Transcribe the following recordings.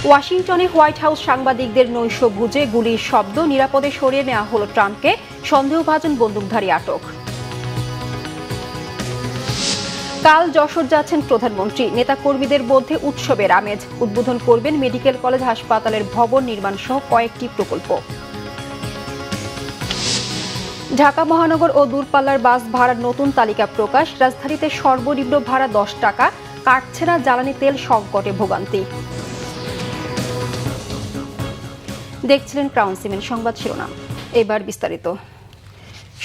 ওয়াশিংটনে white house সাংবাদিকদের নৈশভোজে গুলির শব্দ, নিরাপদে সরিয়ে নেওয়া হলো ট্রাম্পকে, সন্দেহভাজন বন্দুকধারী আটক। কাল যশোর যাচ্ছেন প্রধানমন্ত্রী, নেতাকর্মীদের মধ্যে উৎসবের আমেজ। উদ্বোধন করবেন মেডিকেল কলেজ হাসপাতালের ভবন নির্মাণ সহ কয়েকটি প্রকল্প। ঢাকা মহানগর ও দূরপাল্লার বাস ভাড়ার নতুন তালিকা প্রকাশ। রাজধানীতে সর্বনিম্ন ভাড়া 10 টাকা, কাটছে না জ্বালানি তেল, সংকটে ভোগান্তি। দেখছিলেন ক্রাউন সিমেন্ট সংবাদ শিরোনাম, এবার বিস্তারিত।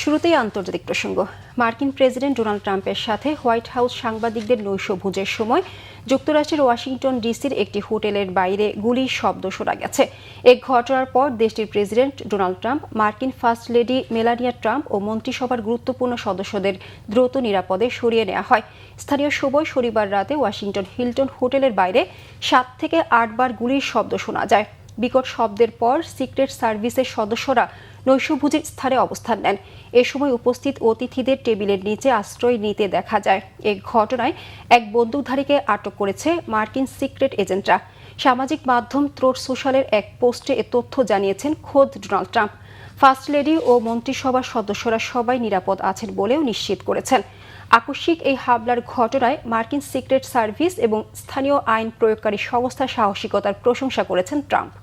শুরুতেই আন্তর্জাতিক প্রসঙ্গ। মার্কিন প্রেসিডেন্ট ডোনাল্ড ট্রাম্পের সাথে হোয়াইট হাউস সাংবাদিকদের নৈশভোজের সময় যুক্তরাষ্ট্রের ওয়াশিংটন ডিসির একটি হোটেলের বাইরে গুলির শব্দ শোনা গেছে। এই ঘটনার পর দেশটির প্রেসিডেন্ট ডোনাল্ড ট্রাম্প, মার্কিন ফার্স্ট লেডি মেলানিয়া ট্রাম্প ও মন্ত্রিসভার গুরুত্বপূর্ণ সদস্যদের দ্রুত নিরাপদে সরিয়ে নেওয়া হয়। স্থানীয় সময় শনিবার রাতে ওয়াশিংটন হিলটন হোটেলের বাইরে 7 থেকে 8 বার গুলির শব্দ শোনা যায়। বিকট শব্দের পর সিক্রেট সার্ভিসের সদস্যরা নৈশভোজের স্থানে অবস্থান নেন। এ সময় উপস্থিত অতিথিদের টেবিলের নিচে আশ্রয় নিতে দেখা যায়। এই ঘটনায় এক বন্দুকধারীকে আটক করেছে মার্কিন সিক্রেট এজেন্টরা। সামাজিক মাধ্যম ট্রুথ সোশ্যালের এক পোস্টে এ তথ্য জানিয়েছেন খোদ ডোনাল্ড ট্রাম্প। ফার্স্ট লেডি ও মন্ত্রিসভার সদস্যরা সবাই নিরাপদ আছেন বলেও নিশ্চিত করেছেন। আকস্মিক এই হামলার ঘটনায় মার্কিন সিক্রেট সার্ভিস এবং স্থানীয় আইন প্রয়োগকারী সংস্থার সাহসিকতার প্রশংসা করেছেন ট্রাম্প।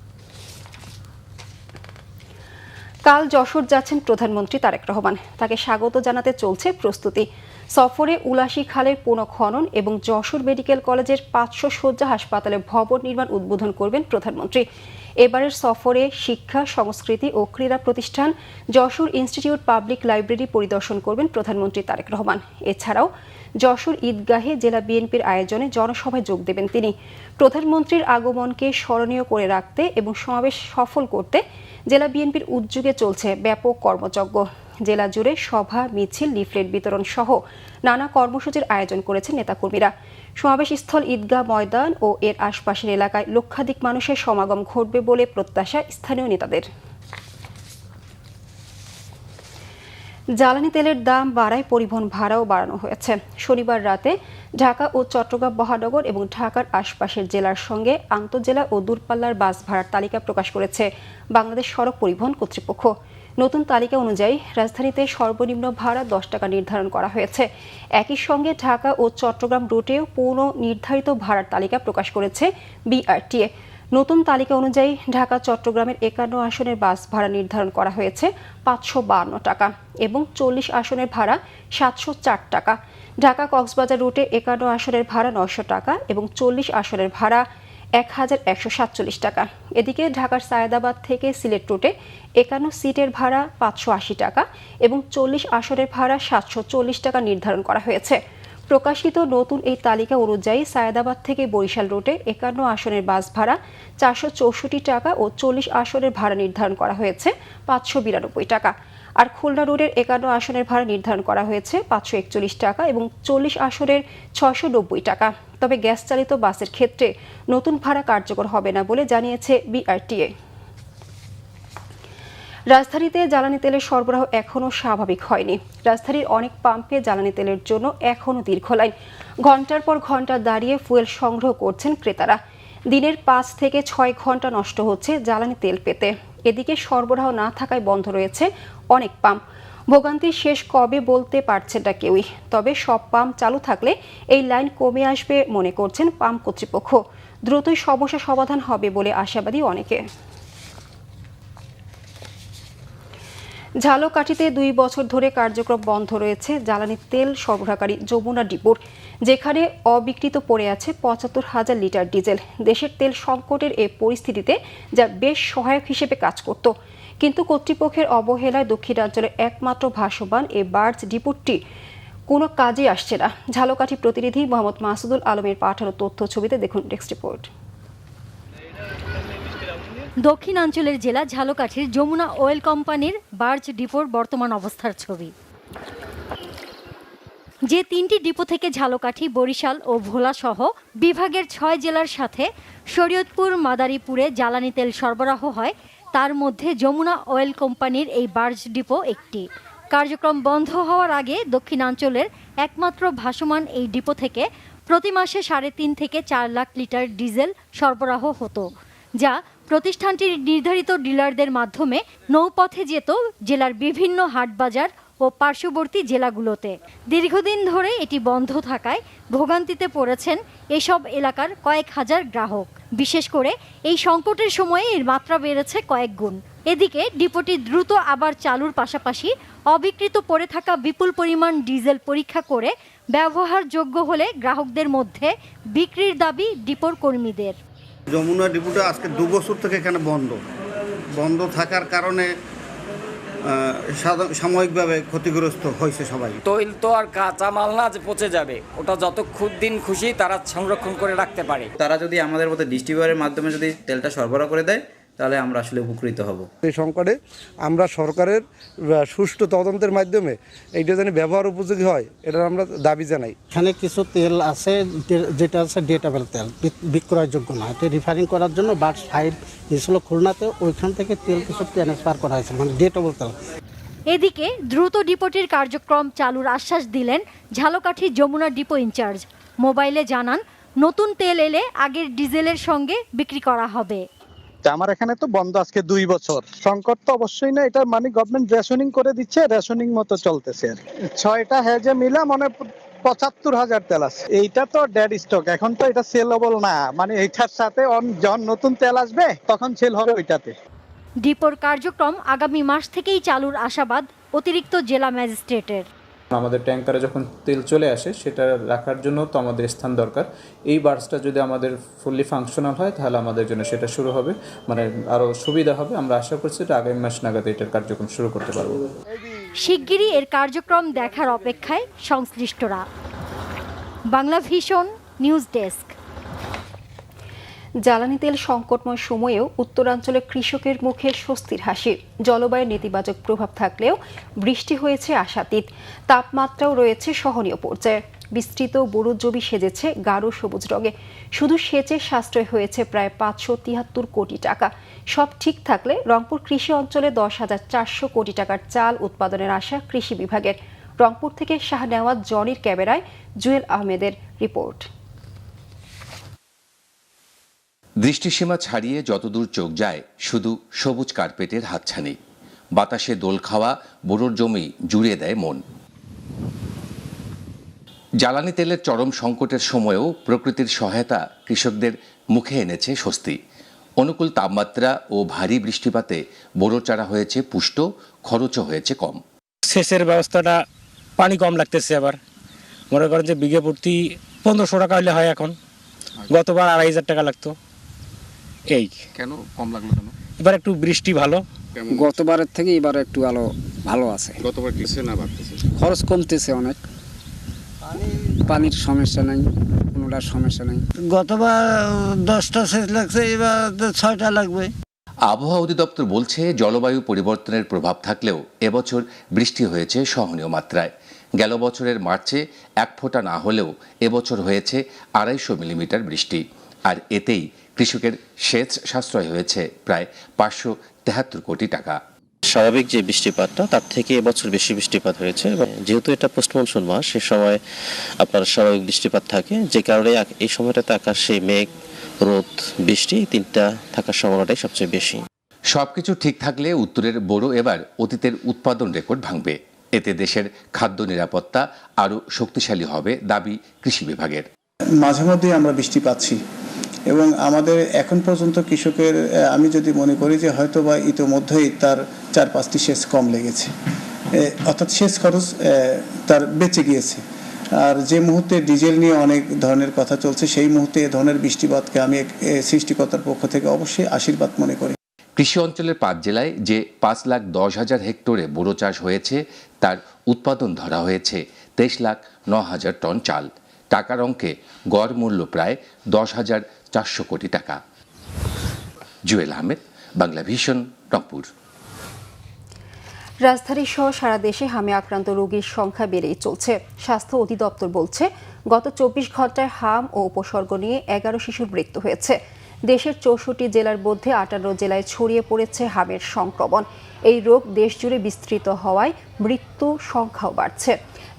কাল যশোর যাচ্ছেন প্রধানমন্ত্রী তারেক রহমান। তাকে স্বাগত জানাতে চলছে প্রস্তুতি। সফরে উলাশী খালের পুনঃখনন এবং যশোর মেডিকেল কলেজের 500 শয্যা হাসপাতালে ভবন নির্মাণ উদ্বোধন করবেন প্রধানমন্ত্রী। এবারের সফরে শিক্ষা, সংস্কৃতি ও ক্রীড়া প্রতিষ্ঠান যশোর ইনস্টিটিউট পাবলিক লাইব্রেরি পরিদর্শন করবেন প্রধানমন্ত্রী তারেক রহমান। এছাড়াও যশোর ঈদগাহে জেলা বিএনপির আয়োজনে জনসভায় যোগ দেবেন তিনি। প্রধানমন্ত্রীর আগমনকে স্মরণীয় করে রাখতে এবং সমাবেশ সফল করতে জেলা বিএনপির উদ্যোগে চলছে ব্যাপক কর্মযজ্ঞ। জেলা জুড়ে সভা, মিছিল, লিফলেট বিতরণ সহ নানা কর্মসূচির আয়োজন করেছেন নেতাকর্মীরা। সমাবেশস্থল ঈদগাহ ময়দান ও এর আশপাশের এলাকায় লক্ষাধিক মানুষের সমাগম ঘটবে বলে প্রত্যাশা স্থানীয় নেতাদের। জ্বালানি তেলের দাম বাড়ায় পরিবহন ভাড়াও বাড়ানো হয়েছে। শনিবার রাতে ঢাকা ও চট্টগ্রাম মহানগর এবং ঢাকার আশপাশের জেলার সঙ্গে আন্তঃজেলা ও দূরপাল্লার বাস ভাড়ার তালিকা প্রকাশ করেছে বাংলাদেশ সড়ক পরিবহন কর্তৃপক্ষ। নতুন তালিকা অনুযায়ী রাজধানীতে সর্বনিম্ন ভাড়া 10 টাকা নির্ধারণ করা হয়েছে। একই সঙ্গে ঢাকা ও চট্টগ্রাম রুটেও পূর্ণ নির্ধারিত ভাড়ার তালিকা প্রকাশ করেছে বিআরটিএ। নতুন তালিকা অনুযায়ী ঢাকা চট্টগ্রামের 51 আসনের বাস ভাড়া নির্ধারণ করা হয়েছে 552 টাকা এবং 40 আসনের ভাড়া 704 টাকা। ঢাকা কক্সবাজার রুটে 51 আসনের ভাড়া 900 টাকা এবং 40 আসনের ভাড়া 1147 টাকা। এদিকে ঢাকার সায়েদাবাদ থেকে সিলেট রুটে 51 সিটের ভাড়া 580 টাকা এবং 40 আসনের ভাড়া 740 টাকা নির্ধারণ করা হয়েছে। প্রকাশিত নতুন এই তালিকা অনুযায়ী সায়েদাবাদ থেকে বরিশাল রুটে 51 আসনের বাস ভাড়া 464 টাকা ও 40 আসনের ভাড়া নির্ধারণ করা হয়েছে 592 টাকা। আর খুলনা রুটের 51 আসনের ভাড়া নির্ধারণ করা হয়েছে 541 টাকা এবং 40 আসনের 690 টাকা। তবে গ্যাস চালিত বাসের ক্ষেত্রে নতুন ভাড়া কার্যকর হবে না বলে জানিয়েছে বিআরটিএ। রাজধানীতে জ্বালানি তেলের সরবরাহ এখনও স্বাভাবিক হয়নি। রাজধানীর অনেক পাম্পে জ্বালানি তেলের জন্য এখনও দীর্ঘ লাইন। ঘন্টার পর ঘন্টা দাঁড়িয়ে ফুয়েল সংগ্রহ করছেন ক্রেতারা। দিনের 5 থেকে 6 ঘন্টা নষ্ট হচ্ছে জ্বালানি তেল পেতে। এদিকে সরবরাহ না থাকায় বন্ধ রয়েছে অনেক পাম্প। ভোগান্তির শেষ কবে বলতে পারছে না কেউই। তবে সব পাম্প চালু থাকলে এই লাইন কমে আসবে মনে করছেন পাম্প কর্তৃপক্ষ। দ্রুতই সমস্যা সমাধান হবে বলে আশাবাদী অনেকে। ঝালকাঠিতে 2 বছর ধরে কার্যক্রম বন্ধ রয়েছে জ্বালানি তেল সরবরাহকারী যমুনা ডিপোর, যেখানে অবিকৃত পড়ে আছে 75,000 লিটার ডিজেল। দেশের তেল সংকটের এই পরিস্থিতিতে যা বেশ সহায়ক হিসেবে কাজ করত, কিন্তু কর্তৃপক্ষের অবহেলায় দক্ষিণাঞ্চলের একমাত্র ভাসমান এই বার্জ ডিপোটি কোনো কাজে আসছে না। ঝালকাঠি প্রতিনিধি মোহাম্মদ মাসুদুল আলমের পাঠানো তথ্য ছবিতে দেখুন ডেস্ক রিপোর্ট। দক্ষিণাঞ্চলের জেলা ঝালকাঠির যমুনা অয়েল কোম্পানির বার্জ ডিপোর বর্তমান অবস্থার ছবি। যে 3টি ডিপো থেকে ঝালকাঠি, বরিশাল ও ভোলা সহ বিভাগের 6 জেলার সাথে শরীয়তপুর, মাদারীপুরে জ্বালানি তেল সরবরাহ হয়, তার মধ্যে যমুনা অয়েল কোম্পানির এই বার্জ ডিপো একটি। কার্যক্রম বন্ধ হওয়ার আগে দক্ষিণাঞ্চলের একমাত্র ভাসমান এই ডিপো থেকে প্রতি মাসে 3.5 থেকে 4 লাখ লিটার ডিজেল সরবরাহ হতো, যা প্রতিষ্ঠানটির নির্ধারিত ডিলারদের মাধ্যমে নৌপথে যেত জেলার বিভিন্ন হাটবাজার ও পার্শ্ববর্তী জেলাগুলোতে। দীর্ঘদিন ধরে এটি বন্ধ থাকায় ভোগান্তিতে পড়েছেন এসব এলাকার কয়েক হাজার গ্রাহক। বিশেষ করে এই সংকটের সময়ে এর মাত্রা বেড়েছে কয়েক গুণ। এদিকে ডিপোটি দ্রুত আবার চালুর পাশাপাশি অবিকৃত পড়ে থাকা বিপুল পরিমাণ ডিজেল পরীক্ষা করে ব্যবহারযোগ্য হলে গ্রাহকদের মধ্যে বিক্রির দাবি ডিপোর কর্মীদের। যমুনা ডিপোটা আজকে 2 বছর থেকে এখানে বন্ধ থাকার কারণে সাময়িকভাবে ক্ষতিগ্রস্ত হয়েছে সবাই। তৈল তো আর কাঁচা মাল না যে পচে যাবে, ওটা যত দিন খুশি তারা সংরক্ষণ করে রাখতে পারে। তারা যদি আমাদের মতো ডিস্ট্রিবিউটরের মাধ্যমে যদি তেলটা সরবরাহ করে দেয় তাহলে আমরা আসলে উপকৃত হব। এই সংকটে আমরা সরকারের সুষ্ঠু তদন্তের মাধ্যমে এইটা যেন ব্যবহার উপযোগী হয়, এটা আমরা দাবি জানাই। এখানে কিছু তেল আছে যেটা আছে ডেটেবল তেল, বিক্রয়যোগ্য না। এটা রিফাইনিং করার জন্য বাট সাইড গিয়েছিল খুলনাতে, ওইখান থেকে তেল কিছু ট্রান্সফার করা হয়েছে, মানে ডেটেবল তেল। এদিকে দ্রুত ডিপোটির কার্যক্রম চালুর আশ্বাস দিলেন ঝালকাঠি যমুনা ডিপো ইনচার্জ। মোবাইলে জানান, নতুন তেল এলে আগের ডিজেলের সঙ্গে বিক্রি করা হবে। আমার এখানে তো বন্ধ আজকে 2 বছর। সংকট তো অবশ্যই না, এটা মানে গভর্নমেন্ট রেশনিং করে দিচ্ছে, রেশনিং মতো চলতেছে আর 6টা হেজে মিলা মানে 75,000 তেল আছে। এইটা তো ডেড স্টক, এখন তো এটা সেলেবল না, মানে এইটার সাথে যখন নতুন তেল আসবে তখন সেল হবে ওইটাতে। ডিপোর কার্যক্রম আগামী মাস থেকেই চালুর আশাবাদ অতিরিক্ত জেলা ম্যাজিস্ট্রেটের। আমাদের ট্যাঙ্কারে যখন তেল চলে আসে সেটা রাখার জন্য তো আমাদের স্থান দরকার। এই বার্সটা যদি আমাদের ফুললি ফাংশনাল হয় তাহলে আমাদের জন্য সেটা শুরু হবে, মানে আরও সুবিধা হবে। আমরা আশা করছি যে আগামী মাস নাগাদ এটার কার্যক্রম শুরু করতে পারবো। শিগগিরই এর কার্যক্রম দেখার অপেক্ষায় সংশ্লিষ্টরা। Bangla vision news desk. জ্বালানি তেল সংকটময় সময়েও উত্তরাঞ্চলে কৃষকের মুখে স্বস্তির হাসি। জলবায়ুর নেতিবাচক প্রভাব থাকলেও বৃষ্টি হয়েছে আশাতীত, তাপমাত্রাও রয়েছে সহনীয় পর্যায়ে। বিস্তৃত বোরো জমি সেজেছে গাঢ় সবুজ রঙে। শুধু সেচের সাশ্রয় হয়েছে প্রায় 573 কোটি টাকা। সব ঠিক থাকলে রংপুর কৃষি অঞ্চলে 10,400 কোটি টাকার চাল উৎপাদনের আশা কৃষি বিভাগের। রংপুর থেকে শাহনেওয়াজ জনির ক্যামেরায় জুয়েল আহমেদের রিপোর্ট। দৃষ্টিসীমা ছাড়িয়ে যতদূর চোখ যায় শুধু সবুজ কার্পেটের হাতছানি। বাতাসে দোল খাওয়া বোরোর জমি জুড়িয়ে দেয় মন। জ্বালানি তেলের চরম সংকটের সময়েও প্রকৃতির সহায়তা কৃষকদের মুখে এনেছে স্বস্তি। অনুকূল তাপমাত্রা ও ভারী বৃষ্টিপাতে বোরো চারা হয়েছে পুষ্ট, খরচও হয়েছে কম। সেচের ব্যবস্থাটা পানি কম লাগতেছে, আবার মনে করেন যে বিঘে প্রতি 1500 টাকা হলে হয়, এখন গতবার 2,500 টাকা লাগতো। এই কেন কম লাগলো কেন? এবার একটু বৃষ্টি ভালো, গতবারের থেকে এবার একটু ভালো আছে। গতবার কিসে না বাড়তেছে, খরচ কমতেছে অনেক, পানির সমস্যা নাই, কোনোটার সমস্যা নাই। গতবার 10টা সেচ লাগছে, এবার 6টা লাগবে। আবহাওয়া অধিদপ্তর বলছে জলবায়ু পরিবর্তনের প্রভাব থাকলেও এবছর বৃষ্টি হয়েছে সহনীয় মাত্রায়। গেল বছরের মার্চে 1 ফোঁটা না হলেও এবছর হয়েছে 250 মিলিমিটার বৃষ্টি। আর এতেই কৃষকের সেচ সাশ্রয় হয়েছে প্রায় 573 কোটি টাকা। স্বাভাবিক যে বৃষ্টিপাতটা তার থেকে এবছর বেশি বৃষ্টিপাত হয়েছে, এবং যেহেতু এটা পোস্ট মনসুন মাস, সে সময় আপনার স্বাভাবিক বৃষ্টিপাত থাকে, যে কারণে এই সময়টাতে আকাশে মেঘ, রোদ, বৃষ্টি 3টা থাকার সম্ভাবনাটাই সবচেয়ে বেশি। সবকিছু ঠিক থাকলে উত্তরের বোরো এবার অতীতের উৎপাদন রেকর্ড ভাঙবে। এতে দেশের খাদ্য নিরাপত্তা আরও শক্তিশালী হবে দাবি কৃষি বিভাগের। মাঝে মধ্যেই আমরা বৃষ্টি পাচ্ছি এবং আমাদের এখন পর্যন্ত কৃষকের, আমি যদি মনে করি যে হয়তো বা ইতোমধ্যেই তার 4-5টি সেচ কম লেগেছে, অর্থাৎ সেচ খরচ তার বেঁচে গিয়েছে। আর যে মুহূর্তে ডিজেল নিয়ে অনেক ধরনের কথা চলছে, সেই মুহূর্তে এ ধরনের বৃষ্টিপাতকে আমি সৃষ্টিকর্তার পক্ষ থেকে অবশ্যই আশীর্বাদ মনে করি। কৃষি অঞ্চলের 5 জেলায় যে 5,10,000 হেক্টরে বোরো চাষ হয়েছে তার উৎপাদন ধরা হয়েছে 23,09,000 টন চাল। টাকার অঙ্কে গড় মূল্য প্রায় 10,400 কোটি টাকা। জুয়েল আহমেদ, বাংলা ভিশন, রংপুর। রাজধানী সহ সারা দেশে হামে আক্রান্ত রোগীর সংখ্যা বেড়েই চলছে। স্বাস্থ্য অধিদপ্তর বলছে, গত 24 ঘন্টায় হাম ও উপসর্গ নিয়ে 11 শিশুর মৃত্যু হয়েছে। দেশের 64 জেলার মধ্যে 58 জেলায় ছড়িয়ে পড়েছে হামের সংক্রমণ। এই রোগ দেশজুড়ে বিস্তৃত হওয়ায় মৃত্যু সংখ্যাও বাড়ছে।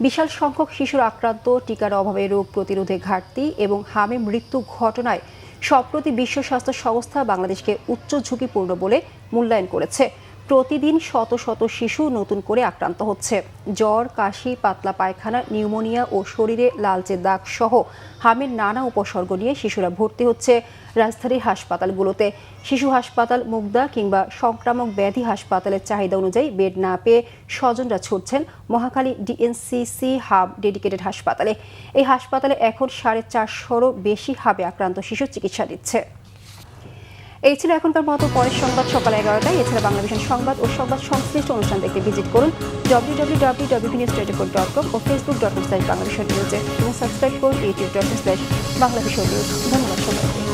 বিশাল সংখ্যক শিশুর আক্রান্ত, টিকার অভাবে রোগ প্রতিরোধে ঘাটতি এবং হামে মৃত্যু ঘটনায় সম্প্রতি বিশ্ব স্বাস্থ্য সংস্থা বাংলাদেশকে উচ্চ ঝুঁকিপূর্ণ বলে মূল্যায়ন করেছে। প্রতিদিন শত শত শিশু নতুন করে আক্রান্ত হচ্ছে। জ্বর, কাশি, পাতলা পায়খানা, নিউমোনিয়া ও শরীরে লালচে দাগ সহ হামের নানা উপসর্গ নিয়ে শিশুরা ভর্তি হচ্ছে রাজধানীর হাসপাতালগুলোতে। শিশু হাসপাতাল, মুগদা কিংবা সংক্রামক ব্যাধি হাসপাতালের চাহিদা অনুযায়ী বেড না পেয়ে স্বজনরা ছুটছেন মহাখালী ডিএনসিসি হাব ডেডিকেটেড হাসপাতালে। এই হাসপাতালে এখন 450-রও বেশি হাবে আক্রান্ত শিশু চিকিৎসা দিচ্ছে। এই ছিল এখনকার মতো। পরের সংবাদ সকাল 11টায়। এছাড়া বাংলাভিশন সংবাদ ও সংবাদ সংশ্লিষ্ট অনুষ্ঠান দেখতে ভিজিট করুন www.bbnews24.com ও facebook.com/banglavision news এবং সাবস্ক্রাইব করুন youtube.com/banglavision news। ধন্যবাদ সবাইকে।